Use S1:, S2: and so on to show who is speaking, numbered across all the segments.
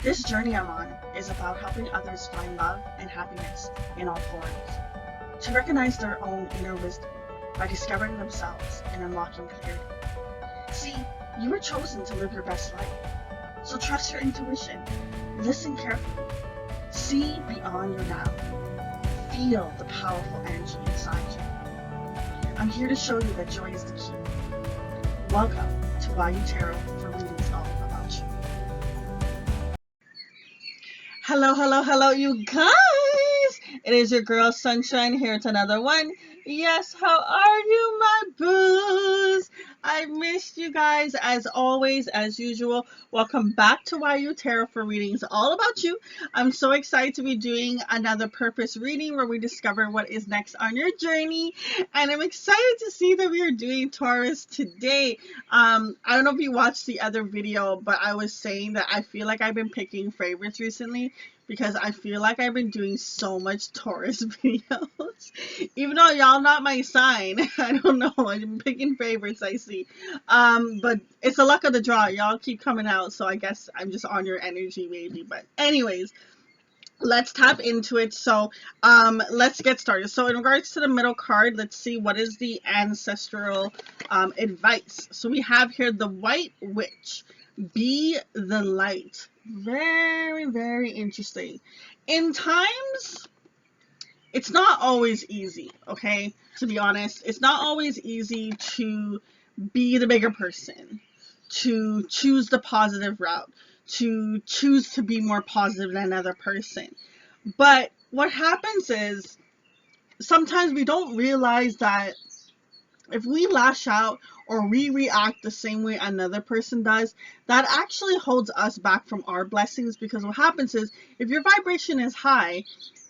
S1: This journey I'm on is about helping others find love and happiness in all forms, to recognize their own inner wisdom by discovering themselves and unlocking clarity. See, you were chosen to live your best life, so trust your intuition, listen carefully, see beyond your now, feel the powerful energy inside you. I'm here to show you that joy is the key. Welcome to YU Tarot for readings all about you. Hello, you guys! It is your girl Sunshine here to another one. Yes, how are you, my boos? I missed you guys as always, as usual. Welcome back to YU Tarot for readings all about you. I'm so excited to be doing another purpose reading where we discover what is next on your journey. And I'm excited to see that we are doing Taurus today. I don't know if you watched the other video, but I was saying that I feel like I've been picking favorites recently because I feel like I've been doing so much Taurus videos. Even though y'all not my sign, I don't know. I'm picking favorites, I see. But it's the luck of the draw. Y'all keep coming out, so I guess I'm just on your energy maybe. But anyways, let's tap into it. So let's get started. So in regards to the middle card, let's see what is the ancestral advice. So we have here the White Witch. Be the light. Very, very interesting. In times, it's not always easy, okay? To be honest, it's not always easy to be the bigger person, to choose the positive route, to choose to be more positive than another person. But what happens is sometimes we don't realize that if we lash out or we react the same way another person does, that actually holds us back from our blessings. Because what happens is if your vibration is high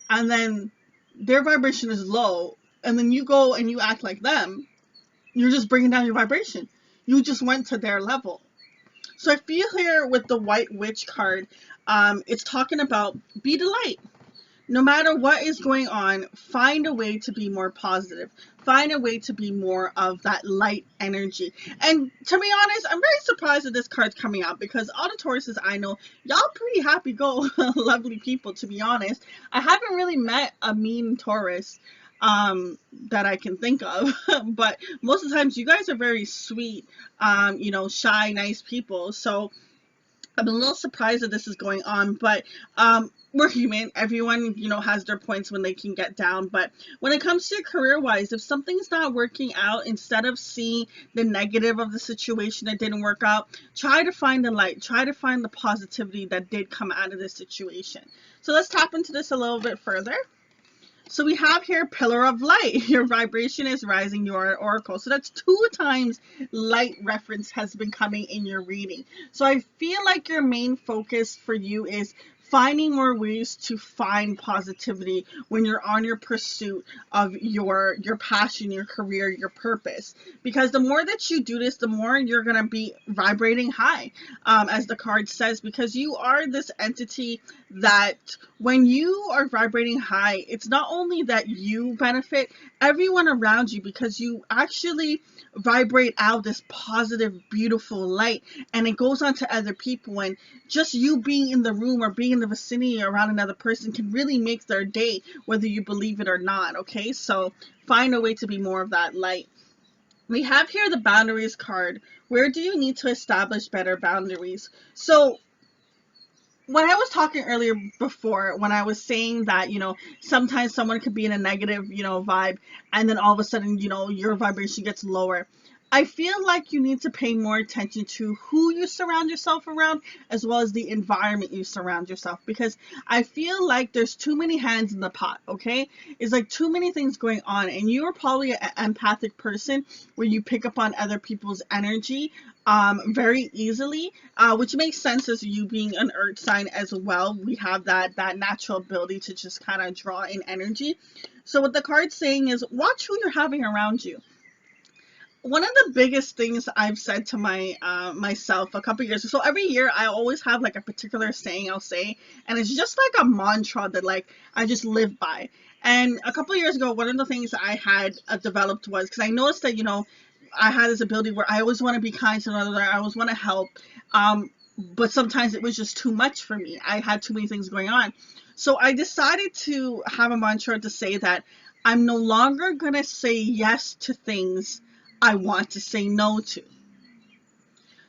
S1: and then their vibration is low and then you go and you act like them, you're just bringing down your vibration. You just went to their level. So I feel here with the White Witch card, it's talking about be the light. No matter what is going on, find a way to be more positive. Find a way to be more of that light energy. And to be honest, I'm very surprised that this card's coming out because all the Tauruses I know, y'all pretty happy-go, lovely people, to be honest. I haven't really met a mean Taurus that I can think of, but most of the times you guys are very sweet, shy, nice people. So I'm a little surprised that this is going on, but we're human. Everyone, has their points when they can get down. But when it comes to career-wise, if something's not working out, instead of seeing the negative of the situation that didn't work out, try to find the light. Try to find the positivity that did come out of this situation. So let's tap into this a little bit further. So we have here Pillar of Light. Your vibration is rising, you are an oracle. So that's 2 times light reference has been coming in your reading. So I feel like your main focus for you is finding more ways to find positivity when you're on your pursuit of your passion, your career, your purpose. Because the more that you do this, the more you're going to be vibrating high, as the card says, because you are this entity that when you are vibrating high, it's not only that you benefit, everyone around you, because you actually vibrate out this positive, beautiful light, and it goes on to other people. And just you being in the room or being in the vicinity around another person can really make their day, whether you believe it or not. Okay, so find a way to be more of that light. We have here the boundaries card. Where do you need to establish better boundaries? So when I was talking earlier before, when I was saying that, sometimes someone could be in a negative, vibe, and then all of a sudden, your vibration gets lower. I feel like you need to pay more attention to who you surround yourself around, as well as the environment you surround yourself, because I feel like there's too many hands in the pot, okay? It's like too many things going on, and you are probably an empathic person where you pick up on other people's energy very easily, which makes sense as you being an earth sign as well. We have that natural ability to just kind of draw in energy. So what the card's saying is watch who you're having around you. One of the biggest things I've said to myself a couple years ago, so every year I always have like a particular saying I'll say, and it's just like a mantra that like I just live by. And a couple years ago, one of the things I had developed was, because I noticed that I had this ability where I always want to be kind to another, I always want to help. but sometimes it was just too much for me. I had too many things going on. So I decided to have a mantra to say that I'm no longer going to say yes to things I want to say no to.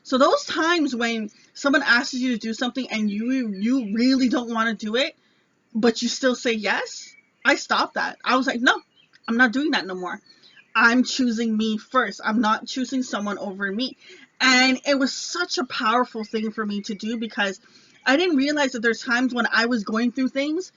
S1: So those times when someone asks you to do something and you really don't want to do it, but you still say yes, I stopped that. I was like, no, I'm not doing that no more. I'm choosing me first. I'm not choosing someone over me. And it was such a powerful thing for me to do because I didn't realize that there's times when I was going through things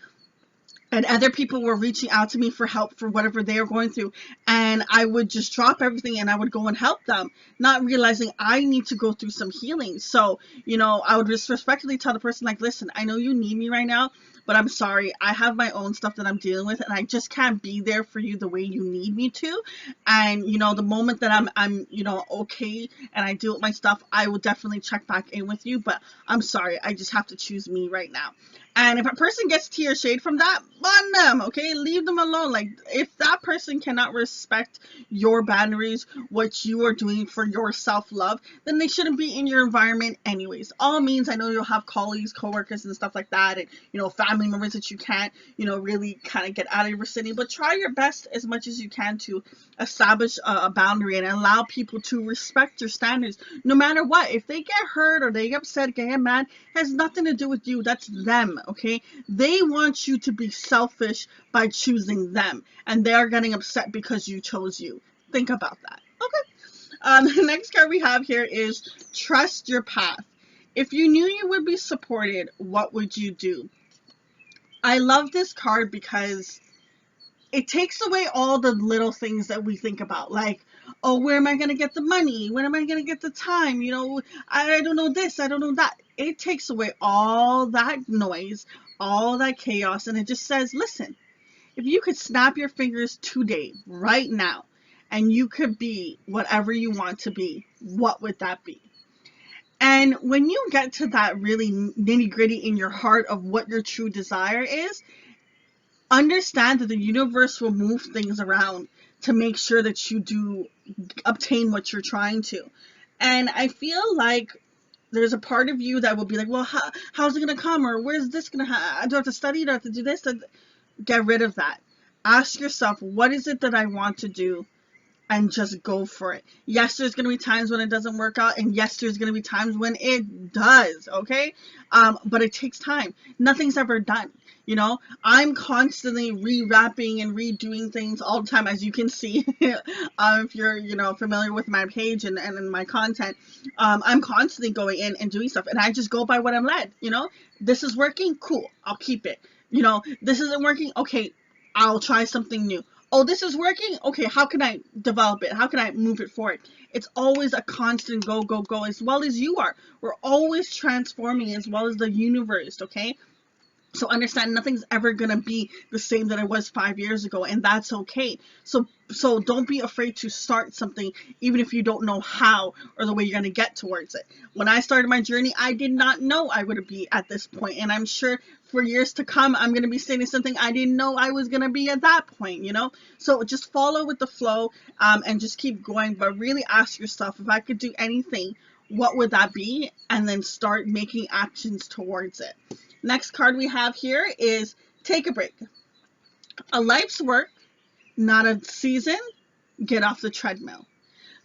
S1: and other people were reaching out to me for help for whatever they were going through, and I would just drop everything and I would go and help them, not realizing I need to go through some healing. So I would just respectfully tell the person, like, listen, I know you need me right now, but I'm sorry, I have my own stuff that I'm dealing with and I just can't be there for you the way you need me to. And the moment that I'm okay and I deal with my stuff, I will definitely check back in with you, but I'm sorry, I just have to choose me right now. And if a person gets tea or shade from that, on them, okay? Leave them alone. Like, if that person cannot respect your boundaries, what you are doing for your self-love, then they shouldn't be in your environment anyways. All means, I know you'll have colleagues, coworkers, and stuff like that, and, family members that you can't, really kind of get out of your vicinity, but try your best as much as you can to establish a boundary and allow people to respect your standards, no matter what. If they get hurt or they get upset, get mad, it has nothing to do with you. That's them, okay? They want you to be selfish by choosing them, and they're getting upset because you chose you. Think about that. Okay. The next card we have here is trust your path. If you knew you would be supported, what would you do? I love this card because it takes away all the little things that we think about, like, oh, where am I going to get the money? When am I going to get the time? I don't know this, I don't know that. It takes away all that noise, all that chaos, and it just says, listen, if you could snap your fingers today, right now, and you could be whatever you want to be, what would that be? And when you get to that really nitty gritty in your heart of what your true desire is, understand that the universe will move things around to make sure that you do obtain what you're trying to. And I feel like there's a part of you that will be like, well, how's it going to come? Or where's this going to do I have to study? Do I have to do this? Get rid of that. Ask yourself, what is it that I want to do? And just go for it. Yes, there's going to be times when it doesn't work out, and yes, there's going to be times when it does, okay? But it takes time. Nothing's ever done. I'm constantly rewrapping and redoing things all the time, as you can see. If you're, familiar with my page and my content, I'm constantly going in and doing stuff, and I just go by what I'm led. This is working, cool, I'll keep it. This isn't working, okay, I'll try something new. Oh, this is working? Okay, how can I develop it? How can I move it forward? It's always a constant go, go, go, as well as you are. We're always transforming as well as the universe, okay? So understand, nothing's ever going to be the same that it was 5 years ago, and that's okay. So don't be afraid to start something, even if you don't know how or the way you're going to get towards it. When I started my journey, I did not know I would be at this point, and I'm sure for years to come, I'm going to be stating something I didn't know I was going to be at that point, So just follow with the flow, and just keep going, but really ask yourself, if I could do anything, what would that be? And then start making actions towards it. Next card we have here is take a break. A life's work, not a season. Get off the treadmill.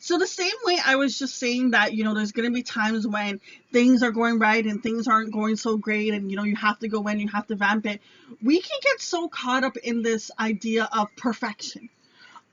S1: So the same way I was just saying that, there's going to be times when things are going right and things aren't going so great, and, you have to go in, you have to vamp it. We can get so caught up in this idea of perfection.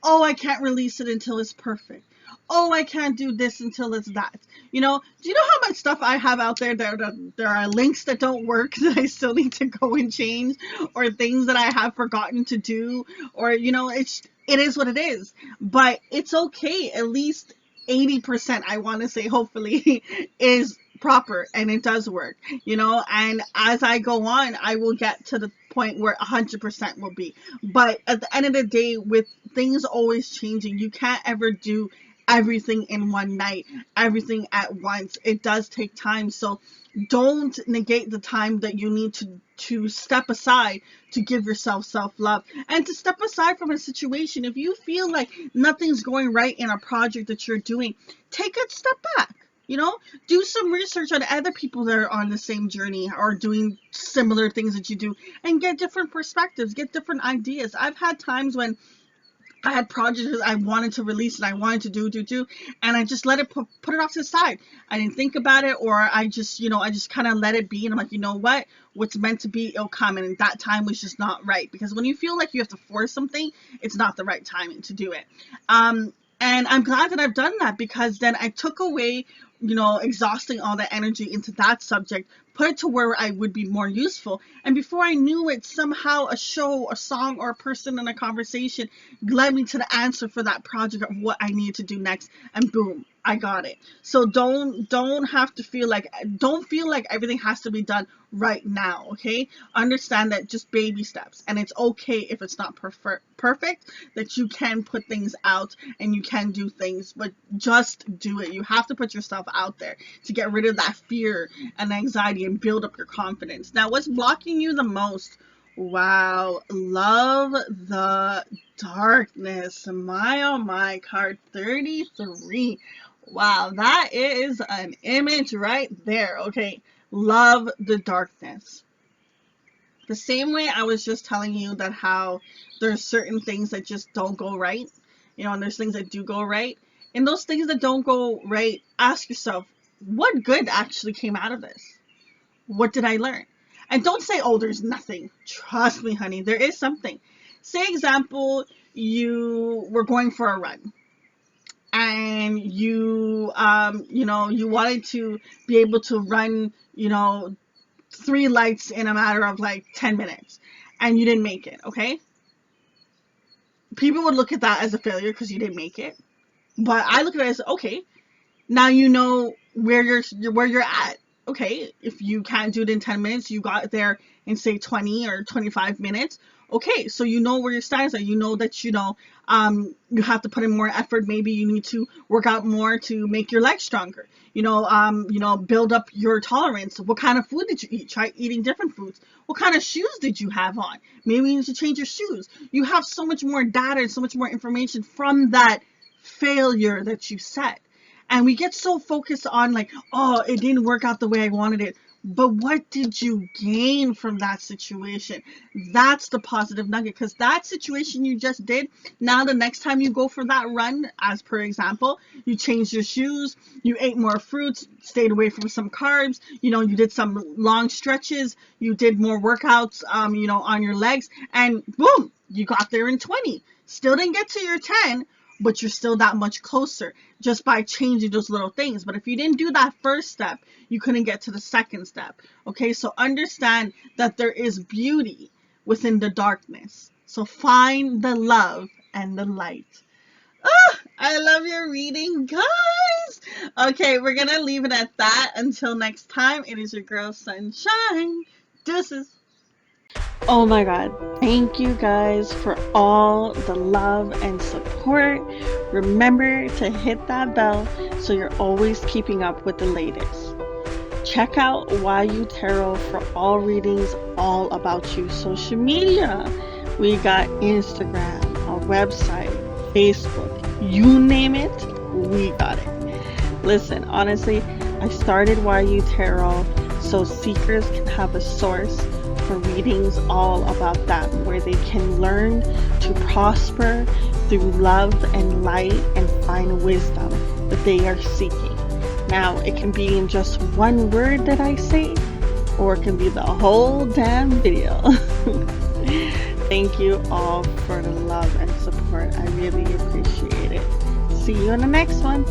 S1: Oh, I can't release it until it's perfect. Oh, I can't do this until it's that. Do you know how much stuff I have out there? There are links that don't work that I still need to go and change, or things that I have forgotten to do, or, it is what it is. But it's okay. At least 80%, I want to say, hopefully, is proper and it does work, and as I go on, I will get to the point where 100% will be. But at the end of the day, with things always changing, you can't ever do everything in one night, everything at once. It does take time. So don't negate the time that you need to step aside to give yourself self-love, and to step aside from a situation. If you feel like nothing's going right in a project that you're doing, take a step back. You know, do some research on other people that are on the same journey or doing similar things that you do, and get different perspectives, get different ideas. I've had times when I had projects I wanted to release and I wanted to do, and I just let it put it off to the side. I didn't think about it, or I just, I just kind of let it be. And I'm like, you know what? What's meant to be, it'll come. And that time was just not right, because when you feel like you have to force something, it's not the right timing to do it. And I'm glad that I've done that, because then I took away, exhausting all the energy into that subject, put it to where I would be more useful. And before I knew it, somehow a show, a song, or a person in a conversation led me to the answer for that project of what I needed to do next. And boom, I got it. So don't have to feel like, don't feel like everything has to be done right now. Okay, understand that just baby steps, and it's okay if it's not perfect, that you can put things out and you can do things, but just do it. You have to put yourself out there to get rid of that fear and anxiety and build up your confidence. Now, what's blocking you the most? Wow, love the darkness. My oh my, card 33. Wow, that is an image right there. Okay, love the darkness. The same way I was just telling you that how there's certain things that just don't go right, and there's things that do go right. And those things that don't go right, ask yourself, what good actually came out of this? What did I learn? And don't say, oh, there's nothing. Trust me, honey, there is something. Say, example, you were going for a run, and you wanted to be able to run, 3 lights in a matter of like 10 minutes, and you didn't make it. Okay, people would look at that as a failure because you didn't make it, but I look at it as, okay, now you know where you're at. Okay, if you can't do it in 10 minutes, you got there in, say, 20 or 25 minutes. Okay, so you know where your stands are. You know that, you have to put in more effort. Maybe you need to work out more to make your legs stronger. Build up your tolerance. What kind of food did you eat? Try eating different foods. What kind of shoes did you have on? Maybe you need to change your shoes. You have so much more data and so much more information from that failure that you set. And we get so focused on like, oh, it didn't work out the way I wanted it. But what did you gain from that situation? That's the positive nugget, because that situation you just did, now the next time you go for that run, as per example, you changed your shoes, you ate more fruits, stayed away from some carbs, you did some long stretches, you did more workouts, on your legs, and boom, you got there in 20. Still didn't get to your 10, but you're still that much closer just by changing those little things. But if you didn't do that first step, you couldn't get to the second step. Okay, so understand that there is beauty within the darkness. So find the love and the light. Ah, I love your reading, guys. Okay, we're going to leave it at that. Until next time, it is your girl, Sunshine. Deuces. Oh my God, thank you guys for all the love and support. Remember to hit that bell so you're always keeping up with the latest. Check out YU Tarot for all readings all about you. Social media, we got Instagram, our website, Facebook, you name it, we got it. Listen, honestly, I started YU Tarot so seekers can have a source for readings all about that, where they can learn to prosper through love and light and find wisdom that they are seeking. Now, it can be in just one word that I say, or it can be the whole damn video. Thank you all for the love and support. I really appreciate it. See you in the next one.